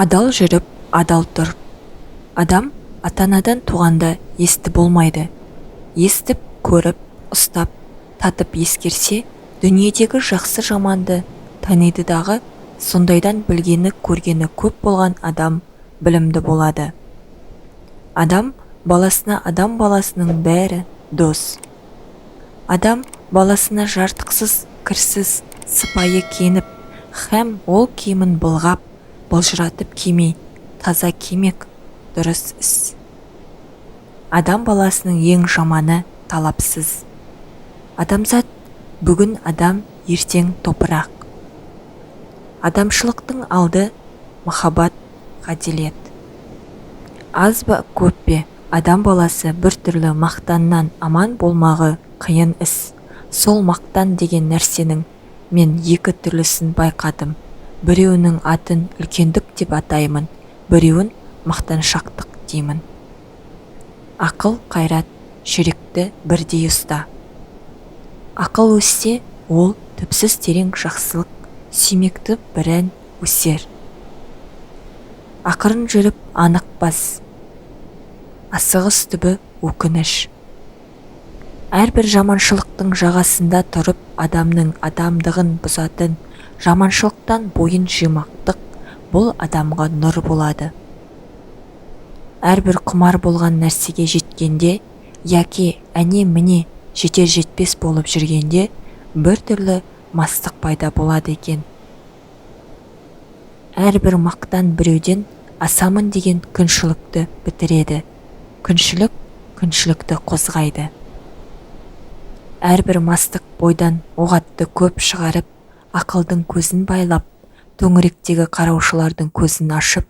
Адал жүріп, адал тұр. Адам ата-анадан туғанда есті болмайды. Естіп, көріп, ұстап, татып ескерсе, дүниедегі жақсы жаманды таниды дағы, сондайдан білгені, көргені көп болған адам білімді болады. Адам баласына адам баласының бәрі дос. Адам баласына жартықсыз, кірсіз, сыпайы киініп, һәм ол киімін былғап, былжыратып кимей, таза кимек дұрыс іс. Адам баласының ең жаманы талапсыз. Адамзат бүгін адам, ертең топырақ. Адамшылықтың алды махаббат, ғадилет. Аз ба көп пе, адам баласы бір түрлі мақтаннан аман болмағы қиын іс. Сол мақтан деген нәрсенің мен екі түрлісін байқадым. Біреуінің атын үлкендік деп атаймын, біреуін мақтаншақтық деймін. Ақыл, қайрат, жүректі бірдей ұста. Ақыл өссе, ол түпсіз терең жақсылық, сүймекті бірін өсер. Ақырын жүріп анық бас, асығыс түбі өкініш. Әрбір жаманшылықтың жағасында тұрып, адамның адамдығын бұзатын жаманшылықтан бойын жимақтық бұл адамға нұр болады. Әрбір құмар болған нәрсеге жеткенде, яки әне-міне жетер-жетпес болып жүргенде, бір түрлі мастық пайда болады екен. Әрбір мақтан біреуден асамын деген күншілікті бітіреді. Күншілік күншілікті қозғайды. Әрбір мастық бойдан оғатты көп шығарып, ақылдың көзін байлап, төңіректегі қараушылардың көзін ашып,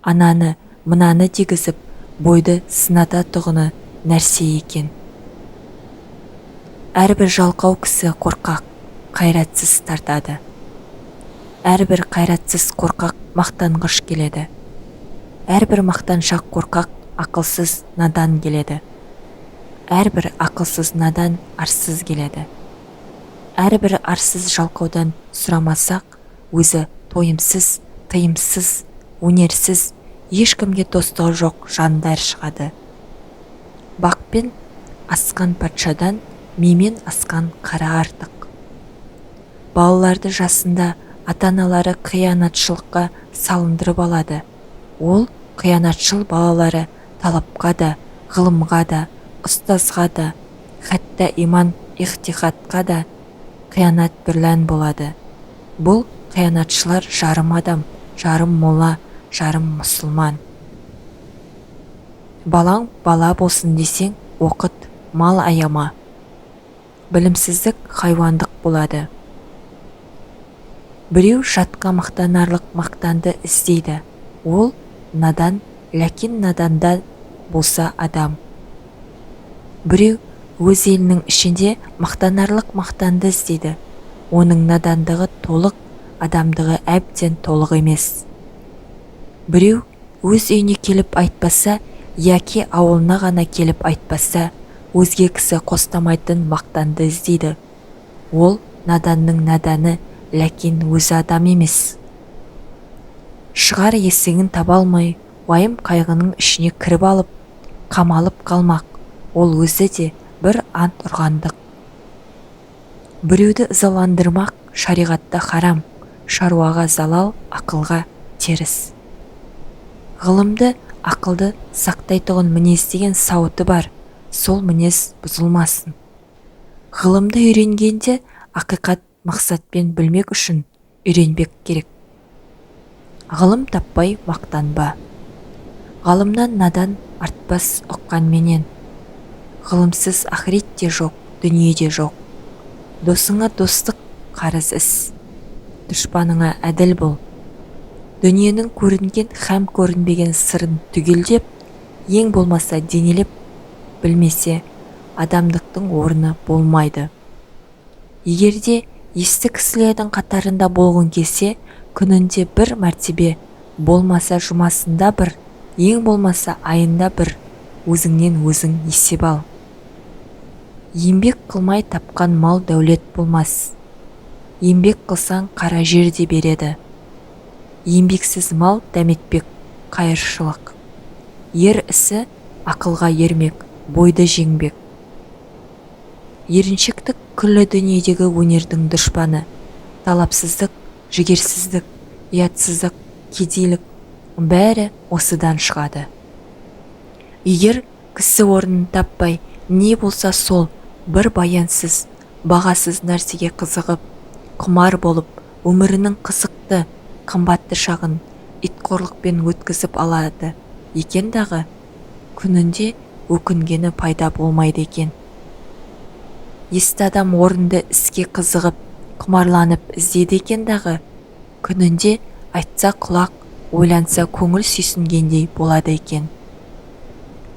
ананы, мынаны дегізіп, бойды сынада тұғыны нәрсе екен. Әрбір жалқау кісі қорқақ, қайратсыз тартады. Әрбір қайратсыз қорқақ мақтанғыш келеді. Әрбір мақтаншақ қорқақ ақылсыз надан келеді. Әрбір ақылсыз надан арсыз келеді. Әрбір арсыз жалқаудан сұрамасақ, өзі тойымсыз, тыйымсыз, өнерсіз, ешкімге достығы жоқ жандар шығады. Бақпен асқан патшадан мемен асқан қара артық. Балаларды жасында ата-аналары қиянатшылыққа салындырып алады. Ол қиянатшыл балалары талапқа да, ғылымға да, ұстазға да, хәтта иман ихтиқатқа да қиянат бірлән болады. Бұл қиянатшылар жарым адам, жарым мола, жарым мұсылман. Балаң бала болсын десең, оқыт, мал аяма. Білімсіздік хайуандық болады. Біреу жатқа мақтанарлық мақтанды іздейді. Ол надан, ләкин наданда болса адам. Біреу өз елінің ішінде мақтанарлық мақтанды іздейді. Оның надандығы толық, адамдығы әбден толық емес. Біреу өз үйіне келіп айтпаса, яки ауылына ғана келіп айтпаса, өзге кісі қостамайтын мақтанды іздейді. Ол наданның наданы, ләкин өзі адам емес. Шығар есігін таба алмай, уайым қайғының ішіне кіріп алып, қамалып қалмақ. Ол өзі де бір ант ұрғандық. Біреуді ызаландырмақ шариғатта харам, шаруаға залал, ақылға теріс. Ғылымды, ақылды сақтайтұғын мінез деген сауыты бар, сол мінез бұзылмасын. Ғылымды үйренгенде ақиқат мақсатпен білмек үшін үйренбек керек. Ғылым таппай мақтанба. Ғалымнан надан артпас ұққанменен. Ғылымсыз ақырет те жоқ, дүние де жоқ. Досыңа достық қарыз іс. Дұшпаныңа әділ бол. Дүниенің көрінген һәм көрінбеген сырын түгелдеп, ең болмаса денелеп білмесе, адамдықтың орны болмайды. Егерде есті кісілердің қатарында болғың келсе, күнінде бір мәртебе, болмаса жұмасында бір, ең болмаса айында бір, өзіңнен өзің есеп ал. Еңбек қылмай тапқан мал дәулет болмас. Еңбек қылсаң қара жер де береді. еңбексіз мал дәметпек қайыршылық. Ер ісі ақылға ермек, бойды жеңбек. Еріншектік күллі дүниедегі өнердің дұшпаны. Талапсыздық, жігерсіздік, ұятсыздық, кедейлік бәрі осыдан шығады. Егер кісі орнын таппай, не болса сол бір баянсыз, бағасыз нәрсеге қызығып, құмар болып, өмірінің қызықты, қымбатты шағын итқорлықпен өткізіп алады екен дағы, күнінде өкінгені пайда болмайды екен. Есті адам орынды іске қызығып, құмарланып іздейді екен дағы, күнінде айтса құлақ, ойланса көңіл сүйсінгендей болады екен.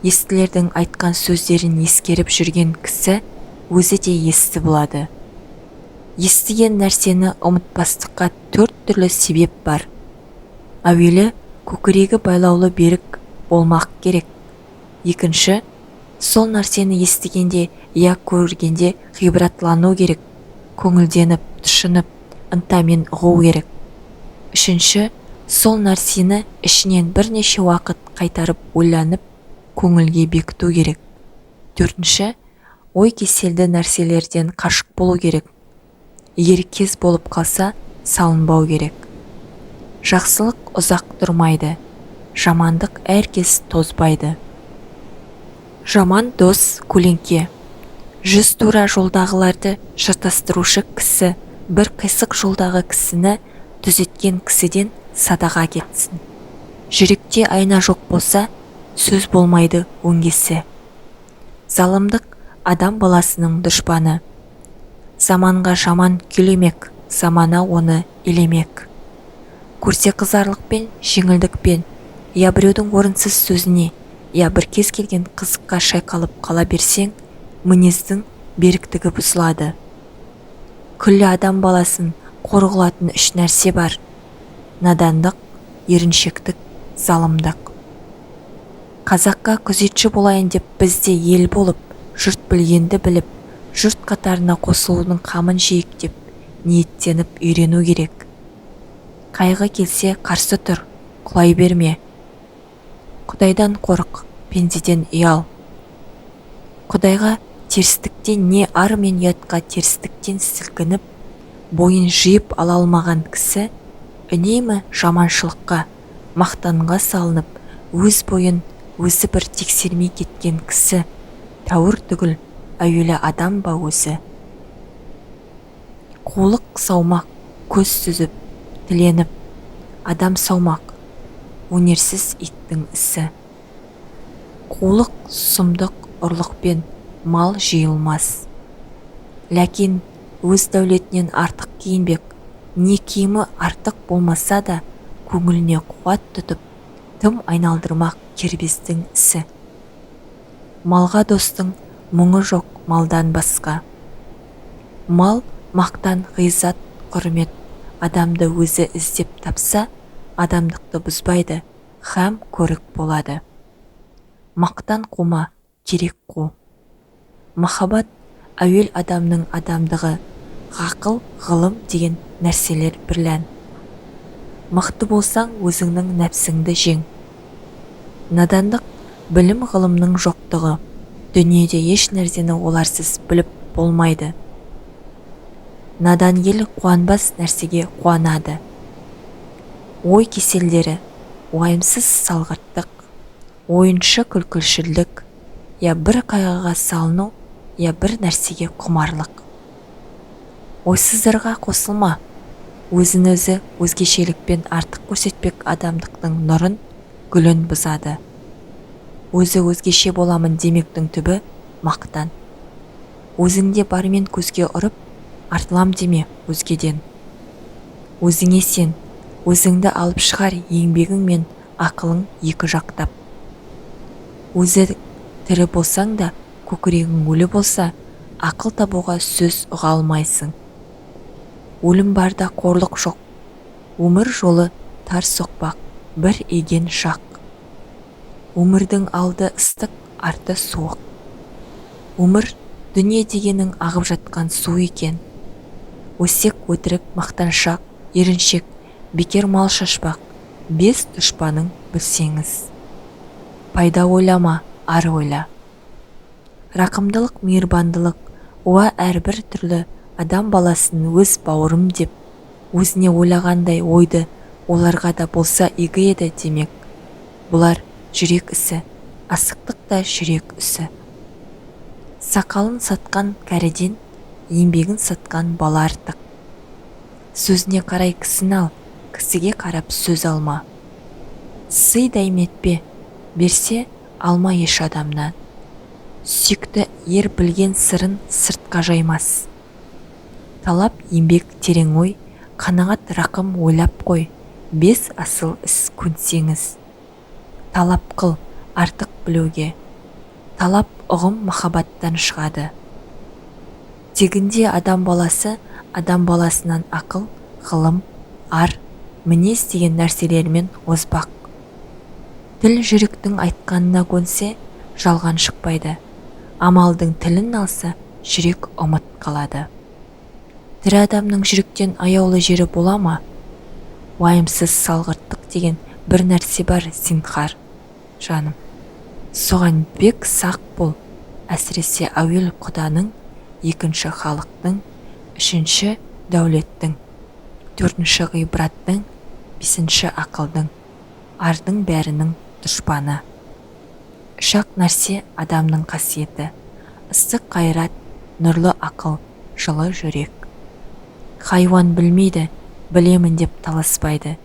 Естілердің айтқан сөздерін ескеріп жүрген кісі өзі де есті болады. Естіген нәрсені ұмытпастыққа 4 түрлі себеп бар. Әуелі көкірегі байлаулы берік болмақ керек. Екінші, сол нәрсені естігенде, я көргенде ғибратлану керек, көңілденіп, тұшынып, ынтамен ұғу керек. Үшінші, сол нәрсені ішінен бірнеше уақыт қайтарып ойланып, көңілге бекіту керек. Төртінші, ой кеселді нәрселерден қашық болу керек. Егер кез болып қалса, салынбау керек. Жақсылық ұзақ тұрмайды, жамандық әркез тозбайды. Жаман дос көлеңке. 100 тура жолдағыларды шатастырушы кісі бір қисық жолдағы кісіні түзеткен кісіден садаға кетсін. Жүректе айна жоқ болса, сөз болмайды өңгесі. Залымдық адам баласының дұшпаны. Заманға жаман күлемек, замана оны елемек. Көрсе қызарлықпен, жеңілдікпен, я біреудің орынсыз сөзіне, я бір кез келген қызыққа шайқалып қала берсең, мінездің беріктігі бұзылады. Күллі адам баласын қор қылатын 3 нәрсе бар: надандық, еріншектік, залымдық. Қазаққа күзетші болайын деп бізде ел болып, жұрт білгенді біліп, жұрт қатарына қосылудың қамын жейік деп ниеттеніп үйрену керек. Қайғы келсе қарсы тұр, құлай берме. Құдайдан қорық, пендеден ұял. Құдайға терістіктен не ар мен ұятқа терістіктен сілкініп, бойын жиып ала алмаған кісі үнемі жаманшылыққа, мақтанға салынып, өз бойын өзі бір тексермей кеткен кісі тәуір түгіл, әуелі адам ба өзі. Қулық саумақ, көз сүзіп, тіленіп, адам саумақ, өнерсіз иттің ісі. Қулық, сұмдық, ұрлықпен мал жиылмас. Ләкин өз дәулетінен артық киінбек, не киімі артық болмаса да, көңіліне қуат тұтып, тым айналдырмақ кербездің ісі. Малға достың мұңы жоқ малдан басқа. Мал, мақтан, ғизат, құрмет адамды өзі іздеп тапса, адамдықты бұзбайды, һәм көрік болады. Мақтан қума, керек қу. Махаббат әуел адамның адамдығы, ғақыл, ғылым деген нәрселер бірлән. Мықты болсаң, өзіңнің нәпсіңді жең. Надандық білім ғылымның жоқтығы, дүниеде еш нәрсені оларсыз біліп болмайды. Надан ел қуанбас нәрсеге қуанады. Ой кеселдері, уайымсыз салғырттық, ойыншы күлкілшілдік, я бір қайғыға салыну, я бір нәрсеге құмарлық. Ойсыздарға қосылма, өзін өзі өзгешелікпен артық көрсетпек адамдықтың нұрын, гүлін бұзады. Өзі өзгеше боламын демектің түбі мақтан. Өзіңде бармен көзге ұрып, артылам деме өзгеден. Өзіңе сен, өзіңді алып шығар еңбегің мен ақылың екі жақтап. Өзі тірі болсаң да, көкірегің өлі болса, ақыл табуға сөз ұға алмайсың. Өлім барда қорлық жоқ, өмір жолы тар соқпақ, бір еген шақ. Өмірдің алды ыстық, арты суық. Өмір дүние дегенің ағып жатқан су екен. Өсек, өтірік, мақтаншақ, еріншек бекер мал шашпақ, бес дұшпаның білсеңіз. Пайда ойлама, ар ойла. Рақымдылық, мейірбандылық, уа әрбір түрлі адам баласын өз бауырым деп, өзіне ойлағандай ойды оларға да болса игі еді демек. Бұлар жүрек ісі, асықтық та жүрек ісі. Сақалын сатқан кәріден, еңбегін сатқан бала артық. Сөзіне қарай кісін ал, кісіге қарап сөз алма. Сый дәйметпе, берсе алма еш адамнан. Сүйікті ер білген сырын сыртқа жаймас. Талап еңбек терең ой, қанағат рақым ойлап қой, бес асыл іс көнсеңіз. Талап қыл, артық білуге. Талап ұғым махаббаттан шығады. Тегінде адам баласы, адам баласынан ақыл, ғылым, ар, мінез деген нәрселермен озбақ. Тіл жүректің айтқанына көнсе, жалған шықпайды. Амалдың тілін алса, жүрек ұмыт қалады. Тірі адамның жүректен аяулы жері бола ма? Уайымсыз салғырттық деген бір нәрсе бар, зинһар, жаным. Соған бек сақ бол, әсіресе әуел құданың, екінші халықтың, үшінші дәулеттің, төртінші ғибраттың, бесінші ақылдың, ардың бәрінің дұшпаны. Шақ нәрсе адамның қасиеті, ыстық қайрат, нұрлы ақыл, жылы жүрек. Хайуан білмейді, білемін деп таласпайды.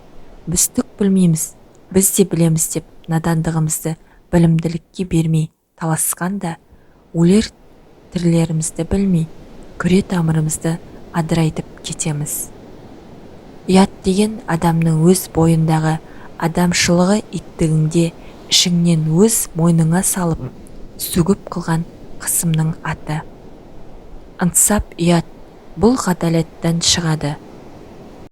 Біз түк білмейміз, біз де білеміз деп надандығымызды білімділікке бермей таласқанда, өлер тірілерімізді білмей, күре тамырымызды адырайтып кетеміз. Ұят деген адамның өз бойындағы адамшылығы иттігіңде ішіңнен өз мойныңа салып, сөгіп қылған қысымның аты. Ынсап ұят бұл ғадалеттен шығады.